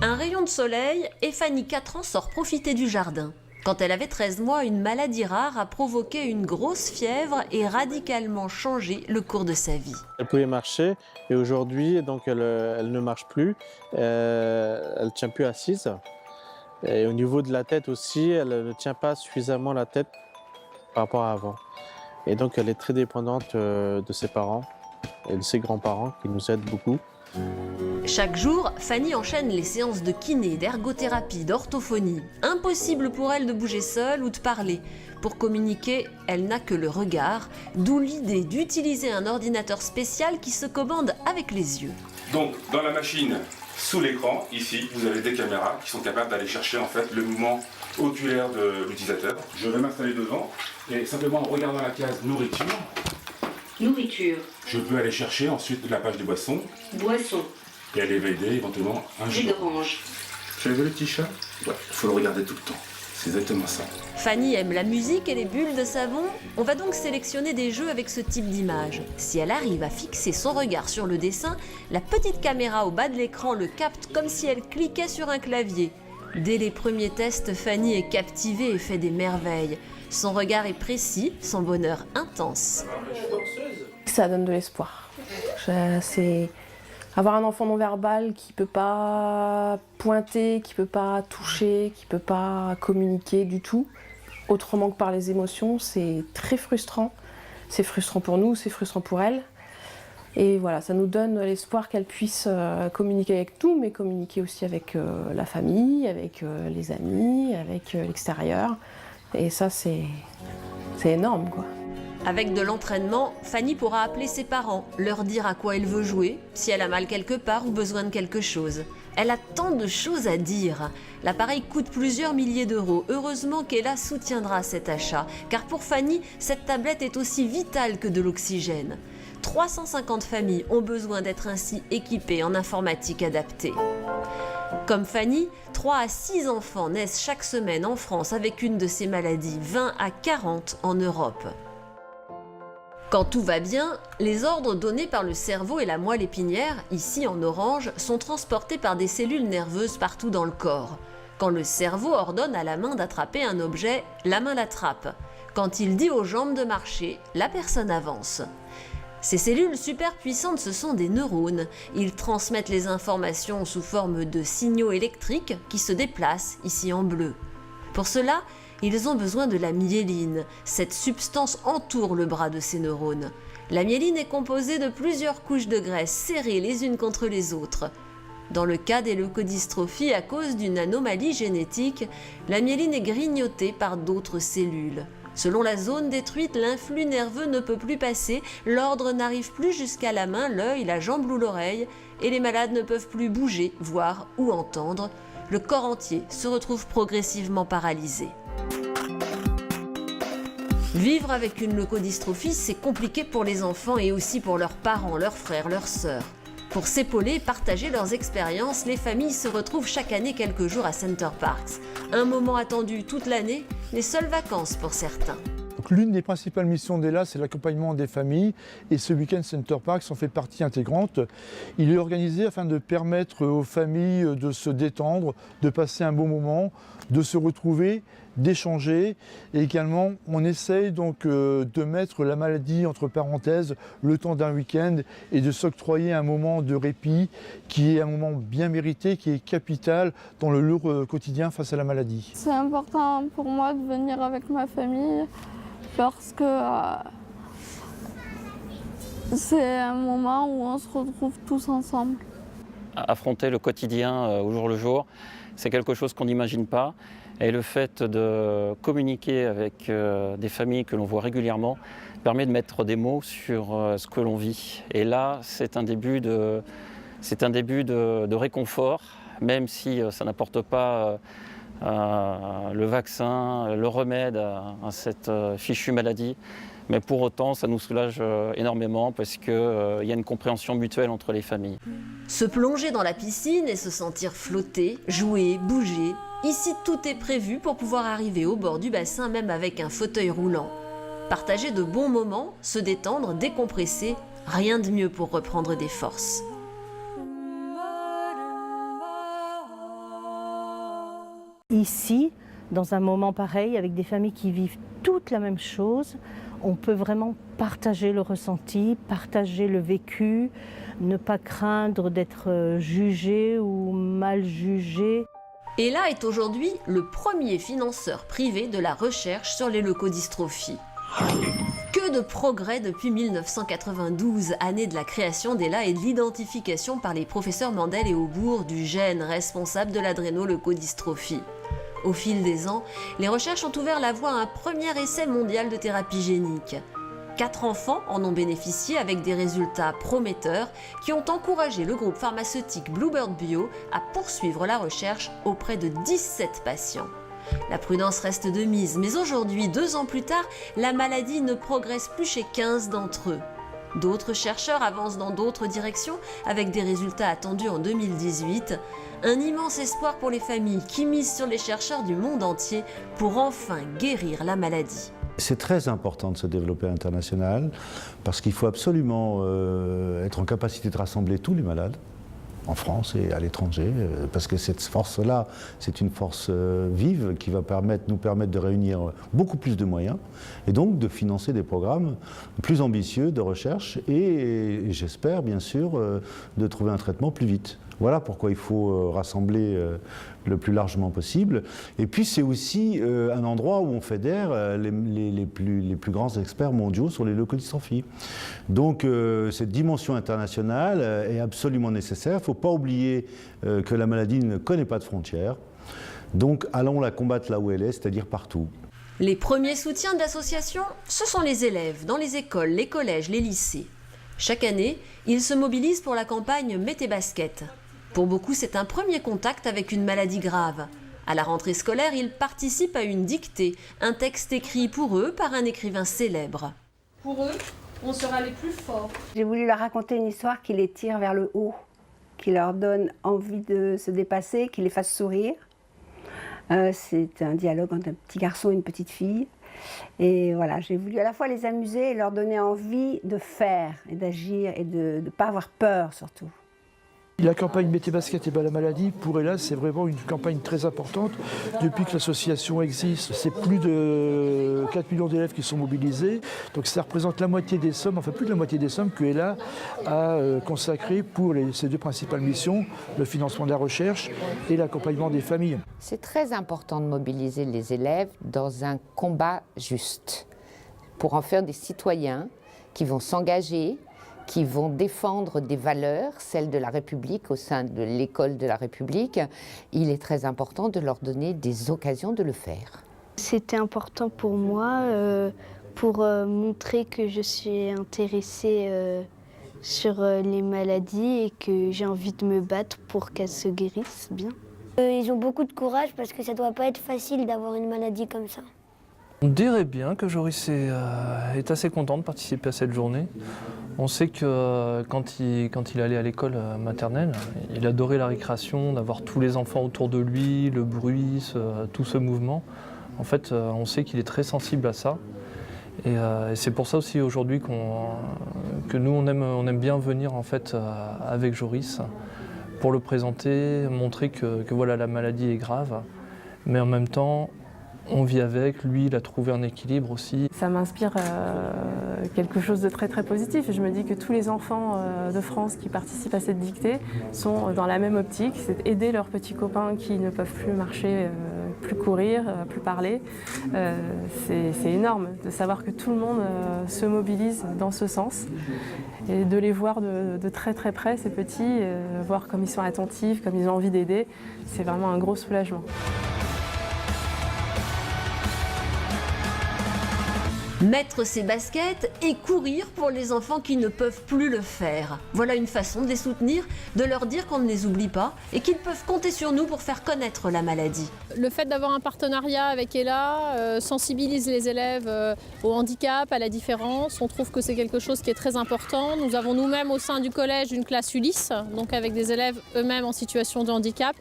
Un rayon de soleil et Fanny, 4 ans, sort profiter du jardin. Quand elle avait 13 mois, une maladie rare a provoqué une grosse fièvre et radicalement changé le cours de sa vie. Elle pouvait marcher et aujourd'hui, donc elle ne marche plus, elle ne tient plus assise. Et au niveau de la tête aussi, elle ne tient pas suffisamment la tête par rapport à avant. Et donc elle est très dépendante de ses parents et de ses grands-parents qui nous aident beaucoup. Chaque jour, Fanny enchaîne les séances de kiné, d'ergothérapie, d'orthophonie. Impossible pour elle de bouger seule ou de parler. Pour communiquer, elle n'a que le regard, d'où l'idée d'utiliser un ordinateur spécial qui se commande avec les yeux. Donc, dans la machine, sous l'écran, ici, vous avez des caméras qui sont capables d'aller chercher en fait le mouvement oculaire de l'utilisateur. Je vais m'installer devant et simplement en regardant la case nourriture, je peux aller chercher ensuite la page de boisson. Et aller valider éventuellement un jus d'orange. Tu as vu le petit chat? Ouais, il faut le regarder tout le temps. C'est exactement ça. Fanny aime la musique et les bulles de savon. On va donc sélectionner des jeux avec ce type d'image. Si elle arrive à fixer son regard sur le dessin, la petite caméra au bas de l'écran le capte comme si elle cliquait sur un clavier. Dès les premiers tests, Fanny est captivée et fait des merveilles. Son regard est précis, son bonheur intense. Ça donne de l'espoir. C'est avoir un enfant non-verbal qui ne peut pas pointer, qui ne peut pas toucher, qui ne peut pas communiquer du tout, autrement que par les émotions, c'est très frustrant. C'est frustrant pour nous, c'est frustrant pour elle. Et voilà, ça nous donne l'espoir qu'elle puisse communiquer avec nous, mais communiquer aussi avec la famille, avec les amis, avec l'extérieur. Et ça, c'est énorme, quoi. Avec de l'entraînement, Fanny pourra appeler ses parents, leur dire à quoi elle veut jouer, si elle a mal quelque part ou besoin de quelque chose. Elle a tant de choses à dire. L'appareil coûte plusieurs milliers d'euros. Heureusement qu'Ella soutiendra cet achat, car pour Fanny, cette tablette est aussi vitale que de l'oxygène. 350 familles ont besoin d'être ainsi équipées en informatique adaptée. Comme Fanny, 3 à 6 enfants naissent chaque semaine en France avec une de ces maladies, 20 à 40 en Europe. Quand tout va bien, les ordres donnés par le cerveau et la moelle épinière, ici en orange, sont transportés par des cellules nerveuses partout dans le corps. Quand le cerveau ordonne à la main d'attraper un objet, la main l'attrape. Quand il dit aux jambes de marcher, la personne avance. Ces cellules super puissantes, ce sont des neurones. Ils transmettent les informations sous forme de signaux électriques qui se déplacent, ici en bleu. Pour cela, ils ont besoin de la myéline. Cette substance entoure le bras de ces neurones. La myéline est composée de plusieurs couches de graisse serrées les unes contre les autres. Dans le cas des leucodystrophies, à cause d'une anomalie génétique, la myéline est grignotée par d'autres cellules. Selon la zone détruite, l'influx nerveux ne peut plus passer, l'ordre n'arrive plus jusqu'à la main, l'œil, la jambe ou l'oreille, et les malades ne peuvent plus bouger, voir ou entendre. Le corps entier se retrouve progressivement paralysé. Vivre avec une leucodystrophie, c'est compliqué pour les enfants et aussi pour leurs parents, leurs frères, leurs sœurs. Pour s'épauler et partager leurs expériences, les familles se retrouvent chaque année quelques jours à Center Parcs. Un moment attendu toute l'année, les seules vacances pour certains. L'une des principales missions d'Ella, c'est l'accompagnement des familles. Et ce week-end Center Parcs en fait partie intégrante. Il est organisé afin de permettre aux familles de se détendre, de passer un bon moment, de se retrouver, d'échanger. Et également, on essaye donc de mettre la maladie entre parenthèses le temps d'un week-end et de s'octroyer un moment de répit qui est un moment bien mérité, qui est capital dans le lourd quotidien face à la maladie. C'est important pour moi de venir avec ma famille parce que c'est un moment où on se retrouve tous ensemble. Affronter le quotidien au jour le jour, c'est quelque chose qu'on n'imagine pas. Et le fait de communiquer avec des familles que l'on voit régulièrement permet de mettre des mots sur ce que l'on vit. Et là, c'est un début de réconfort, même si ça n'apporte pas le vaccin, le remède à cette fichue maladie. Mais pour autant, ça nous soulage énormément parce qu'il y a une compréhension mutuelle entre les familles. Se plonger dans la piscine et se sentir flotter, jouer, bouger. Ici, tout est prévu pour pouvoir arriver au bord du bassin, même avec un fauteuil roulant. Partager de bons moments, se détendre, décompresser, rien de mieux pour reprendre des forces. ici, dans un moment pareil, avec des familles qui vivent toutes la même chose, on peut vraiment partager le ressenti, partager le vécu, ne pas craindre d'être jugé ou mal jugé. Ella est aujourd'hui le premier financeur privé de la recherche sur les leucodystrophies. Que de progrès depuis 1992, année de la création d'Ella et de l'identification par les professeurs Mandel et Aubourg du gène responsable de l'adrénoleucodystrophie. Au fil des ans, les recherches ont ouvert la voie à un premier essai mondial de thérapie génique. 4 enfants en ont bénéficié avec des résultats prometteurs qui ont encouragé le groupe pharmaceutique Bluebird Bio à poursuivre la recherche auprès de 17 patients. La prudence reste de mise, mais aujourd'hui, 2 ans plus tard, la maladie ne progresse plus chez 15 d'entre eux. D'autres chercheurs avancent dans d'autres directions avec des résultats attendus en 2018. Un immense espoir pour les familles qui misent sur les chercheurs du monde entier pour enfin guérir la maladie. C'est très important de se développer à l'international parce qu'il faut absolument être en capacité de rassembler tous les malades en France et à l'étranger, parce que cette force-là, c'est une force vive qui va nous permettre de réunir beaucoup plus de moyens et donc de financer des programmes plus ambitieux de recherche et j'espère bien sûr de trouver un traitement plus vite. Voilà pourquoi il faut rassembler le plus largement possible. Et puis c'est aussi un endroit où on fédère les plus grands experts mondiaux sur les leucodystrophies. Donc cette dimension internationale est absolument nécessaire. Il ne faut pas oublier que la maladie ne connaît pas de frontières. Donc allons la combattre là où elle est, c'est-à-dire partout. Les premiers soutiens de l'association, ce sont les élèves dans les écoles, les collèges, les lycées. Chaque année, ils se mobilisent pour la campagne Mets tes baskets. Pour beaucoup, c'est un premier contact avec une maladie grave. À la rentrée scolaire, ils participent à une dictée, un texte écrit pour eux par un écrivain célèbre. Pour eux, on sera les plus forts. J'ai voulu leur raconter une histoire qui les tire vers le haut, qui leur donne envie de se dépasser, qui les fasse sourire. C'est un dialogue entre un petit garçon et une petite fille. Et voilà, j'ai voulu à la fois les amuser et leur donner envie de faire et d'agir et de ne pas avoir peur surtout. La campagne Mets tes baskets et bats la maladie, pour Ella, c'est vraiment une campagne très importante. Depuis que l'association existe, c'est plus de 4 millions d'élèves qui sont mobilisés. Donc ça représente la moitié des sommes, enfin plus de la moitié des sommes que Ella a consacrées pour ses 2 principales missions, le financement de la recherche et l'accompagnement des familles. C'est très important de mobiliser les élèves dans un combat juste, pour en faire des citoyens qui vont s'engager, qui vont défendre des valeurs, celles de la République au sein de l'école de la République. Il est très important de leur donner des occasions de le faire. C'était important pour moi, pour montrer que je suis intéressée sur les maladies et que j'ai envie de me battre pour qu'elles se guérissent bien. Ils ont beaucoup de courage parce que ça doit pas être facile d'avoir une maladie comme ça. On dirait bien que Joris est assez content de participer à cette journée. On sait que quand il allait à l'école maternelle, il adorait la récréation, d'avoir tous les enfants autour de lui, le bruit, tout ce mouvement. En fait, on sait qu'il est très sensible à ça. Et c'est pour ça aussi aujourd'hui que nous, on aime bien venir en fait, avec Joris pour le présenter, montrer que voilà, la maladie est grave. Mais en même temps, on vit avec, lui il a trouvé un équilibre aussi. Ça m'inspire quelque chose de très très positif. Je me dis que tous les enfants de France qui participent à cette dictée sont dans la même optique, c'est aider leurs petits copains qui ne peuvent plus marcher, plus courir, plus parler. C'est énorme de savoir que tout le monde se mobilise dans ce sens et de les voir de très très près, ces petits, voir comme ils sont attentifs, comme ils ont envie d'aider, c'est vraiment un gros soulagement. Mettre ses baskets et courir pour les enfants qui ne peuvent plus le faire. Voilà une façon de les soutenir, de leur dire qu'on ne les oublie pas et qu'ils peuvent compter sur nous pour faire connaître la maladie. Le fait d'avoir un partenariat avec Ella sensibilise les élèves au handicap, à la différence. On trouve que c'est quelque chose qui est très important. Nous avons nous-mêmes au sein du collège une classe Ulysse, donc avec des élèves eux-mêmes en situation de handicap.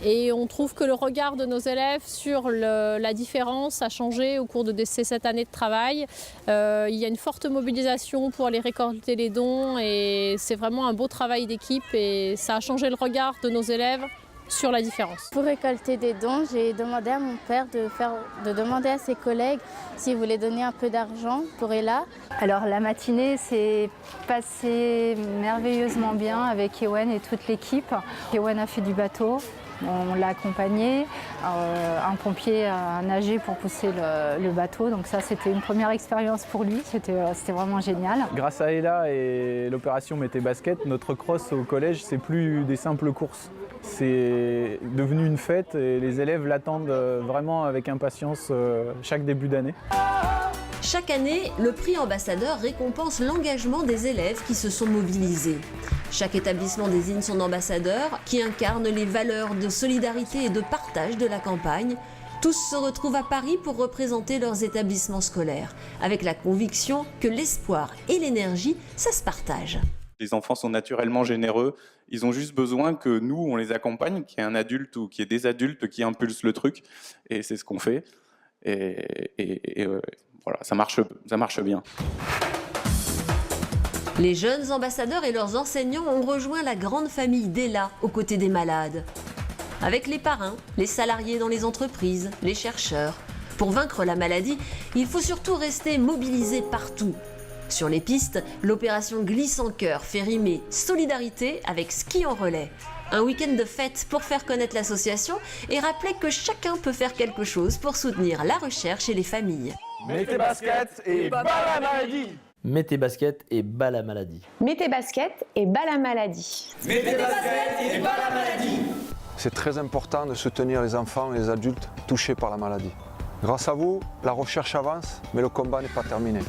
Et on trouve que le regard de nos élèves sur la différence a changé au cours de ces 7 années de travail. Il y a une forte mobilisation pour aller récolter les dons et c'est vraiment un beau travail d'équipe et ça a changé le regard de nos élèves sur la différence. Pour récolter des dons, j'ai demandé à mon père de demander à ses collègues s'ils voulaient donner un peu d'argent pour Ella. Alors la matinée s'est passée merveilleusement bien avec Ewen et toute l'équipe. Ewen a fait du bateau. On l'a accompagné, un pompier a nagé pour pousser le bateau, donc ça c'était une première expérience pour lui, c'était vraiment génial. Grâce à Ella et l'opération Mété Basket, notre cross au collège c'est plus des simples courses. C'est devenu une fête et les élèves l'attendent vraiment avec impatience chaque début d'année. Chaque année, le prix ambassadeur récompense l'engagement des élèves qui se sont mobilisés. Chaque établissement désigne son ambassadeur qui incarne les valeurs de solidarité et de partage de la campagne. Tous se retrouvent à Paris pour représenter leurs établissements scolaires, avec la conviction que l'espoir et l'énergie, ça se partage. Les enfants sont naturellement généreux, ils ont juste besoin que nous, on les accompagne, qu'il y ait un adulte ou qu'il y ait des adultes qui impulsent le truc, et c'est ce qu'on fait. Voilà, ça marche bien. Les jeunes ambassadeurs et leurs enseignants ont rejoint la grande famille d'Ella aux côtés des malades. Avec les parrains, les salariés dans les entreprises, les chercheurs. Pour vaincre la maladie, il faut surtout rester mobilisé partout. Sur les pistes, l'opération Glisse en cœur fait rimer solidarité avec ski en relais. Un week-end de fête pour faire connaître l'association et rappeler que chacun peut faire quelque chose pour soutenir la recherche et les familles. Mété basket et bas la maladie. Mété basket et bas la maladie. Mété basket et bas la maladie. Mété basket et bas la maladie. C'est très important de soutenir les enfants et les adultes touchés par la maladie. Grâce à vous, la recherche avance, mais le combat n'est pas terminé.